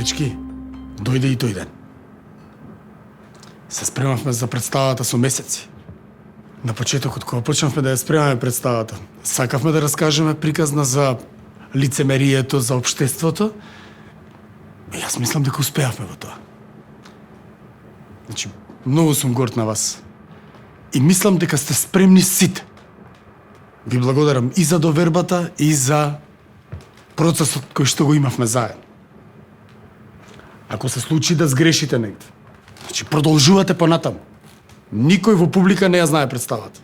Дечки, дојде и тој ден. Се спремавме за представата со месеци. На почетокот, кога почнавме да ја спремаме представата, сакавме да раскажеме приказна за лицемерието, за општеството. И јас мислам дека успеавме во тоа. Значи, многу сум горд на вас. И мислам дека сте спремни сите. Ви благодарам и за довербата, и за процесот кој што го имавме заедно. Ако се случи да сгрешите негде, значи продолжувате понатаму. Никој во публика не ја знае представата.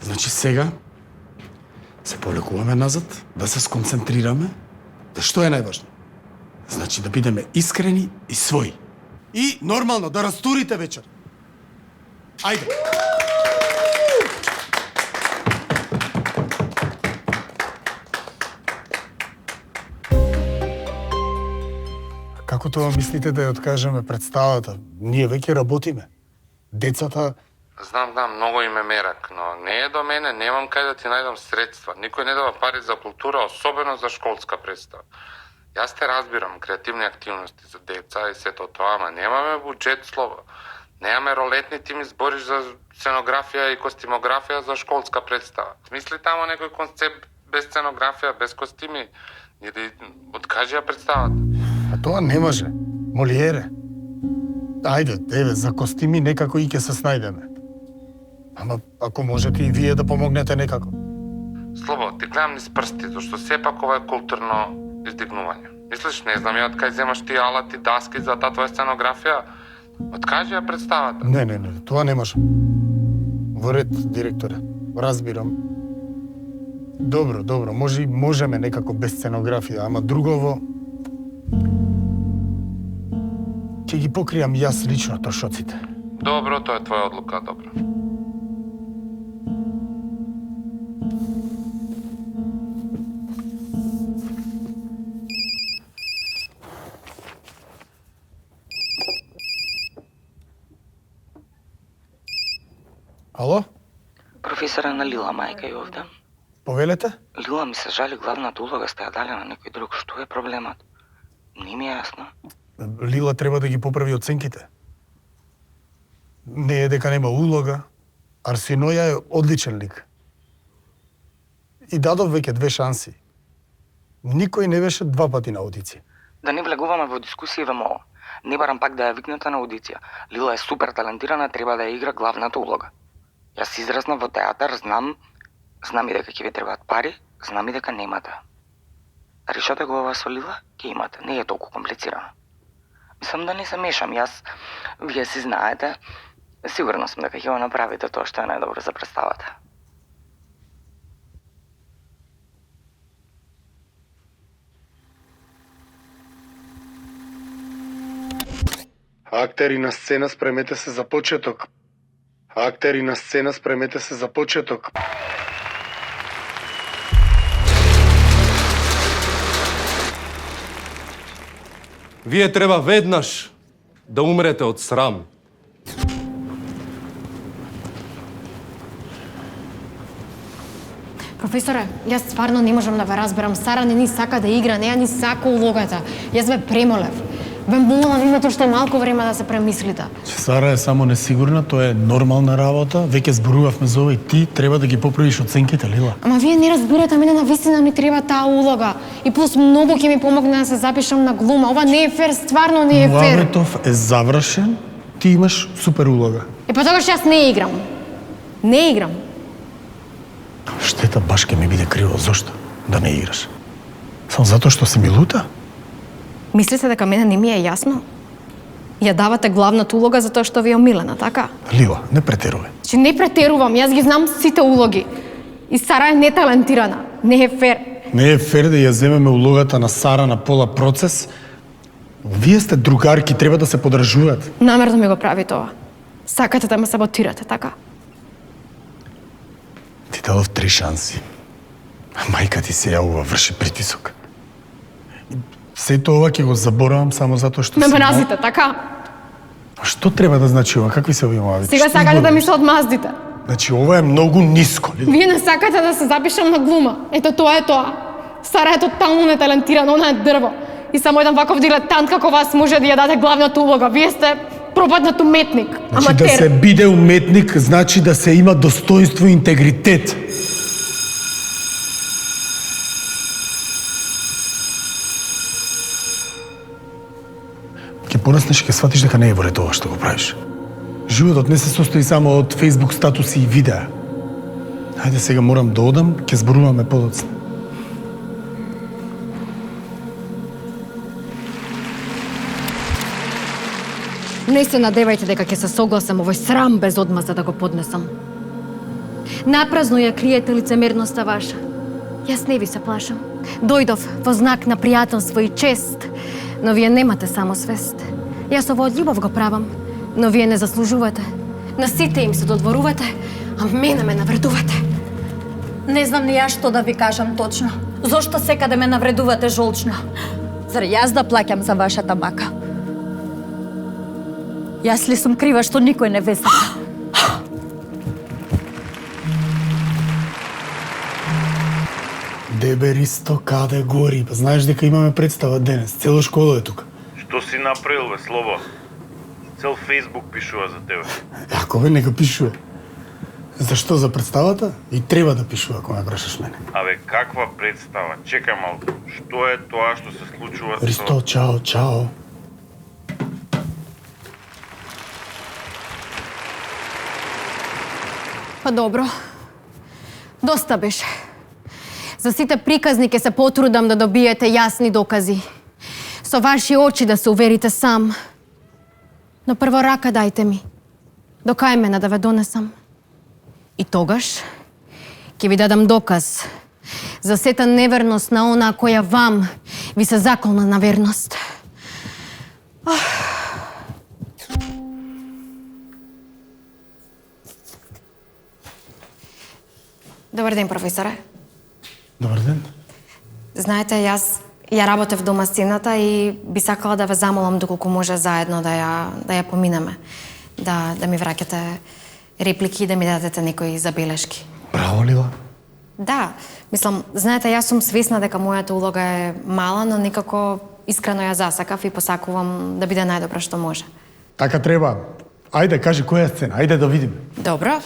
Значи сега се повлекуваме назад, да се сконцентрираме, да што е најважно? Значи да бидеме искрени и своји. И нормално да растурите вечер. Ајде. Како тоа мислите да ја откажеме представата? Ние веќе работиме. Децата... Знам, многу им е мерак, но не е до мене, немам кај да ти најдам средства. Никој не дава пари за култура, особено за школска представа. Јас те разбирам, креативни активности за деца и сето тоа, ама немаме буџет, слово. Немаме ролетни, ти ми збориш за сценографија и костимографија за школска представа. Смисли тамо некој концепт без сценографија, без костими, или откажи ја представата. А тоа не може. Молиере. Ајде, еве, за костими некако и ќе се снајдеме. Ама ако можете и вие да помогнете некако. Слобо, ти гледам низ прсти, зашто сепак ова е културно издигнување. Мислиш, не знам ја од кај земаш ти алати, даски за таа твоја сценографија? Откажи ја представата. Не, тоа не може. Во ред, директоре. Разбирам. Добро, можеме некако без сценографија, ама другово... Ќе ги покријам јас лично трошоците. Добро, тоа е твоја одлука, добро. Ало? Професора на Лила мајка е овде. Повелете? Лила ми се жали главната улога сте ја дали на некој друг. Што е проблемот? Не ми е јасно. Лила треба да ги поправи оценките. Не е дека нема улога. Арсиноја е одличен лик. И дадов веќе 2 шанси. Никој не беше 2 пати на аудиција. Да не влегуваме во дискусија во МО. Не барам пак да ја викнете на аудиција. Лила е супер талентирана, треба да ја игра главната улога. Јас израснав во театар, знам и дека ќе ви требаат пари, знам и дека немате. Да решате го ова со Лила, ќе имате. Не е толку комплицирано. Мислам да не се мешам, вие си знаете. Сигурно сум дека ќе го направите тоа што е најдобро за представата. Актери на сцена, спремете се за почеток. Актери на сцена, спремете се за почеток. Вие треба веднаш да умрете од срам. Професоре, јас стварно не можам да ве разберам. Сара не ни сака да игра, не ја ни сака улогата. Јас ве премолев. Ве молам имате уште малку време да се премислите. Сара е само несигурна, тоа е нормална работа. Веќе зборувавме за ова и ти треба да ги поправиш оценките, Лила. Ама вие не разбирате, мене навистина ми треба таа улога. И плюс многу ќе ми помогне да се запишам на глума. Ова не е фер, стварно не е фер. Муаветов е завршен, ти имаш супер улога. И па тогаш јас не играм. Не играм. Штета баш ке ми биде криво, зошто да не играш? Само затоа што си ми лута? Мислите дека мене не ми е јасно? Ја давате главната улога затоа што ви е омилена, така? Лила, не претерувај. Че не претерувам, јас ги знам сите улоги. И Сара е неталентирана. Не е фер. Не е фер да ја земеме улогата на Сара на пола процес. Вие сте другарки, треба да се подржувате. Намерно ми го прави тоа. Сакате да ме саботирате, така? Ти дадов 3 шанси. Мајка ти се јавува, врши притисок. Сето ова ќе го заборавам само затоа што Ме си... мразите, така? Што треба да значи ова? Какви се овие мавици? Сега сакате да ми се одмаздите. Значи ова е многу ниско. Вие не сакате да се запишам на глума. Ето тоа е тоа. Сара е тотално неталентирана, она е дрво. И само еден ваков дилетант како вас може да ја даде главната улога. Вие сте пропаднат уметник, Значи аматер. да се биде уметник, значи да се има достоинство и интегритет. Ке пораснеш и ке сватиш дека не е воле тоа што го правиш. Животот не се состои само од Facebook статуси и видеа. Хајде сега морам да одам, ке зборуваме подоцна. Не се надевајте дека ќе се согласам овој срам без одмаза да го поднесам. Напразно ја криете лицемерноста ваша. Јас не ви се плашам. Дојдов во знак на пријателство и чест, но вие немате самосвест. Јас ово од љубов го правам, но вие не заслужувате. На сите им се додворувате, а мене ме навредувате. Не знам ни јас што да ви кажам точно. Зошто секаде ме навредувате жолчно? Зар јас да плаќам за вашата мака? Јас ли сум крива што никој не ве сака? Дебе Ристо, каде гори? Па знаеш дека имаме представа денес. Цело школа е тука. Што си направил, бе, Слобо? Цел Фейсбук пишува за тебе. Ако бе, нека пишува. Зашто за представата? И треба да пишува, ако ме прашаш мене. Абе, каква представа? Чекај малку. Што е тоа што се случува Ристо, чао, чао. Па добро. Доста беше. За сите приказни ќе се потрудам да добиете јасни докази. Со ваши очи да се уверите сам. Но прво рака дајте ми. До кај мене да ве донесам. И тогаш ќе ви дадам доказ за сета неверност на она која вам ви се заколна на верност. Добар ден, професоре. Добар ден. Знаете, јас ја работев в домасцината и би сакала да ве замолам доколку може заедно да ја поминеме. Да ми враќате реплики и да ми дадете некои забелешки. Браво, Лила. Да, мислам, знаете, јас сум свесна дека мојата улога е мала, но некако искрено ја засакав и посакувам да биде најдобро што може. Така треба. Ајде, кажи која е сцена, ајде да видиме. Добро.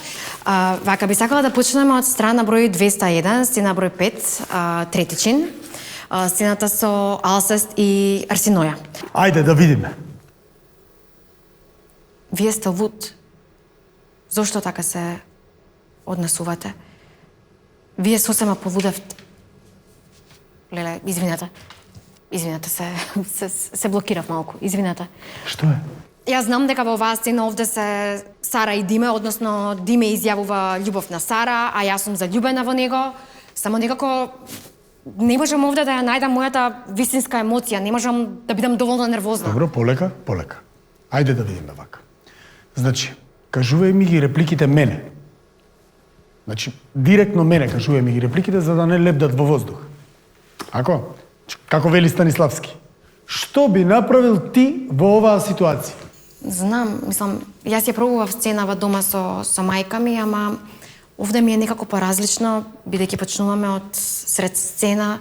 Вака би сакала да почнеме од страна број 201, сцена број 5, трети чин. Сцената со Алсест и Арсиноја. Ајде да видиме. Вие сте луд. Зошто така се однесувате? Вие сосема полудевте. Леле, извинете. Извинете, се блокирав малку. Извинете. Што е? Јас знам дека во оваа сцена овде се Сара и Диме, односно Диме изјавува љубов на Сара, а јас сум заљубена во него. Само некако не можам овде да ја најдам мојата вистинска емоција, не можам да бидам доволно нервозна. Добро, полека, полека. Ајде да видиме вака. Значи, кажувај ми ги репликите мене. Значи, директно мене кажувај ми ги репликите за да не лепдат во воздух. Ако? Како вели Станиславски. Што би направил ти во оваа ситуација? Знам, мислам, јас ја пробував сценава дома со мајка ми, ама овде ми е некако поразлично, бидејќи почнуваме од сред сцена.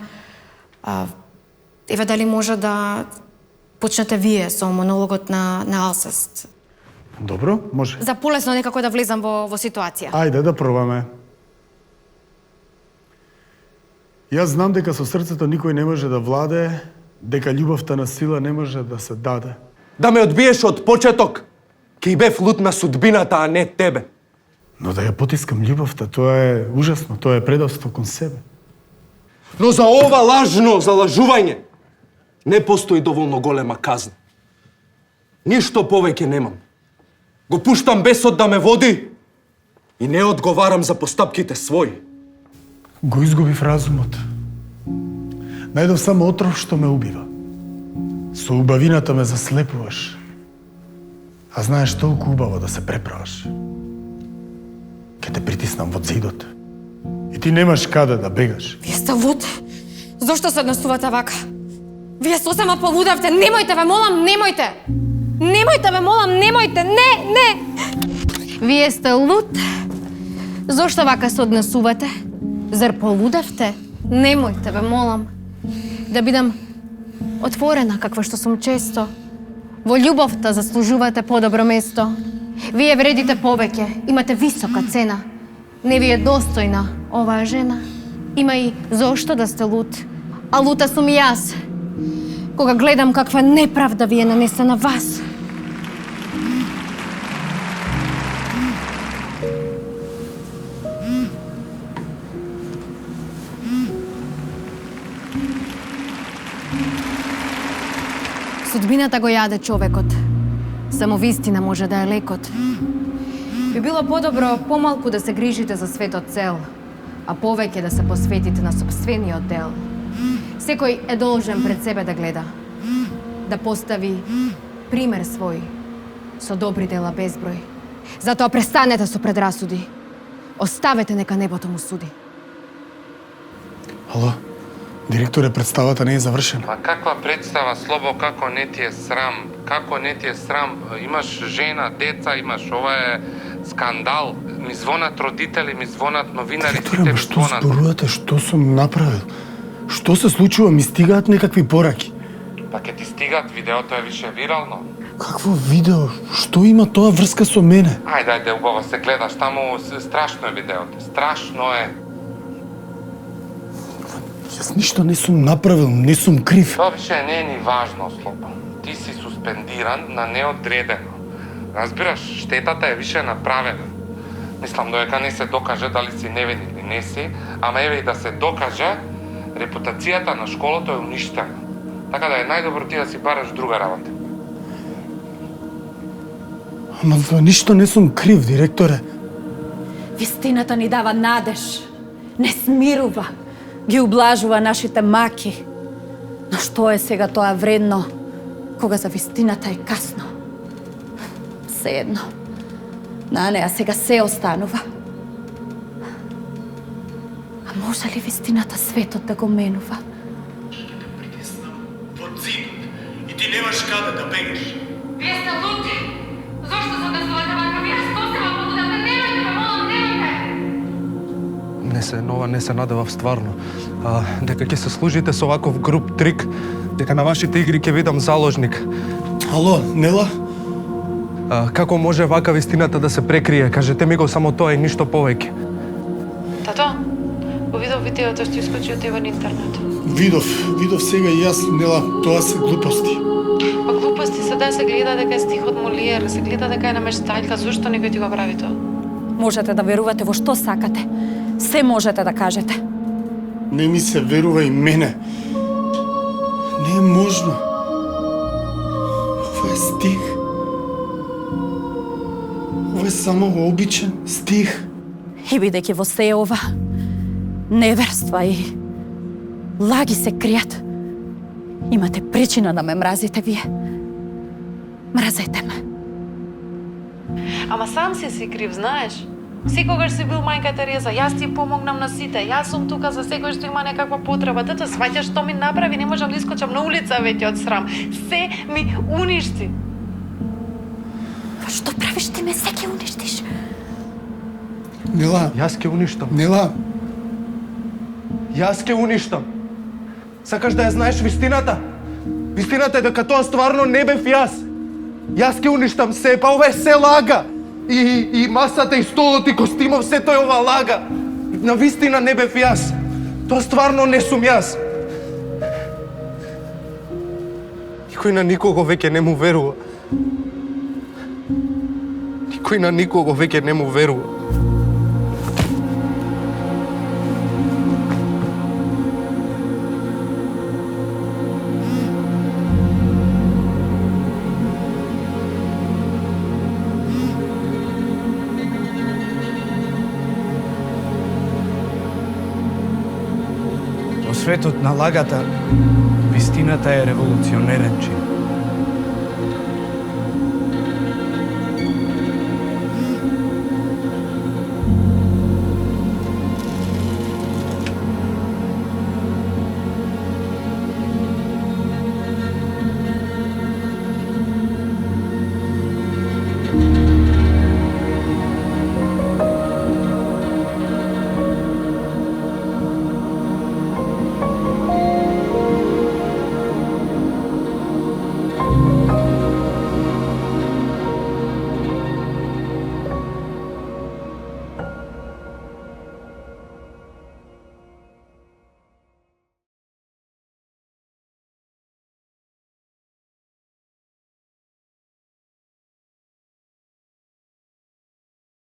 Еве дали може да почнете вие со монологот на Алсест. Добро, може. За полесно некако да влезам во ситуација. Ајде да пробаме. Јас знам дека со срцето никој не може да владее, дека љубовта на сила не може да се даде. Да ме одбиеш од почеток, ке бев лут на судбината, а не тебе. Но да ја потискам љубовта, тоа е ужасно, тоа е предавство кон себе. Но за ова лажно залажување не постои доволно голема казна. Ништо повеќе немам. Го пуштам бесот да ме води и не одговарам за постапките своји. Го изгубив разумот. Најдов само отров што ме убива. Со убавината ме заслепуваш. А знаеш толку убаво да се преправаш. Ке те притиснам во зидот. И ти немаш каде да бегаш. Вие сте луд. Зошто се однесувате вака? Вие сосема полудавте. Немојте, ве молам, немојте. Немојте, ве молам, немојте. Не. Вие сте луд. Зошто вака се однесувате? Зар полудавте? Немојте, ве молам, да бидам отворена каква што сум често. Во љубовта заслужувате подобро место. Вие вредите повеќе, имате висока цена. Не ви е достојна оваа жена. Има и зошто да сте лут, а лута сум и јас. Кога гледам каква неправда ви е нанесена вас. Судбината го јаде човекот. Само вистина може да е лекот. Би било подобро помалку да се грижите за светот цел, а повеќе да се посветите на сопствениот дел. Секој е должен пред себе да гледа, да постави пример свој, со добри дела безброј. Затоа престанете со предрасуди. Оставете нека небото му суди. Ало, директоре, представата не е завршена. Ма каква представа, Слобо, како не ти е срам? Како не ти е срам? Имаш жена, деца, имаш, ова е скандал. Ми звонат родители, ми звонат новинари, Директоре, сите ма ми што звонат. зборувате, што сум направил? Што се случува? Ми стигаат некакви пораки. Па ке ти стигат, видеото е више вирално. Какво видео? Што има тоа врска со мене? Ајде, убаво се гледаш, таму страшно е видеото, страшно е. Јас ништо не сум направил, не сум крив. Тоа више не е ни важно, Слобо. Ти си суспендиран на неодредено. Разбираш, штетата е више направена. Мислам, доека не се докаже дали си невин или не си, ама еве и да се докаже, репутацијата на школото е уништена. Така да е најдобро ти да си бараш друга работа. Ама за ништо не сум крив, директоре. Вистината ни дава надеж, не смирува, ги ублажува нашите маки. Но што е сега тоа вредно, кога за вистината е касно? Sejedno, на неа сега се останува. А може ли вистината светот да го менува? Под зидот и ти немаш каде да бегаш. Вие сте лути! Зошто задесувате вака? Вие што се вам подудате? Немојте, ме молам, немојте! Не се надевав стварно. Дека ќе се служите со ваков груб трик, дека на вашите игри ќе видам заложник. Ало, Нела? Како може вака вистината да се прекрие? Кажете ми го само тоа и ништо повеќе. Тато, го видов видеото што искочи од тебе на интернет. Видов сега и јас, Нела, тоа се глупости. Па глупости се да се гледа дека е стихот Молиер, се гледа дека е намештајка, зошто некој ти го прави тоа? Можете да верувате во што сакате. Се можете да кажете. Не ми се верува и мене. Не е можно. Ова е стих. Ова е само обичен стих. И бидејќи во се ова неверства и лаги се кријат, имате причина да ме мразите вие. Мразете ме. Ама сам си крив, знаеш? Секогаш си бил мајка Тереза, јас ти помогнам на сите, јас сум тука за секој што има некаква потреба. Тато, сваќаш што ми направи, не можам да искочам на улица веќе од срам. Се ми уништи. Па што правиш ти ме, се ќе уништиш? Нела, Јас ќе уништам. Нела, Јас ќе уништам. Сакаш да ја знаеш вистината? Вистината е дека тоа стварно не бев јас. Јас ќе уништам се, па ова е се лага. И масата, и столот, и костимов, се тој ова лага. На вистина не бев јас. Тоа стварно не сум јас. Никој на никого веќе не му верува. Никој на никого веќе не му верува. Во светот на лагата, вистината е револуционерен чин.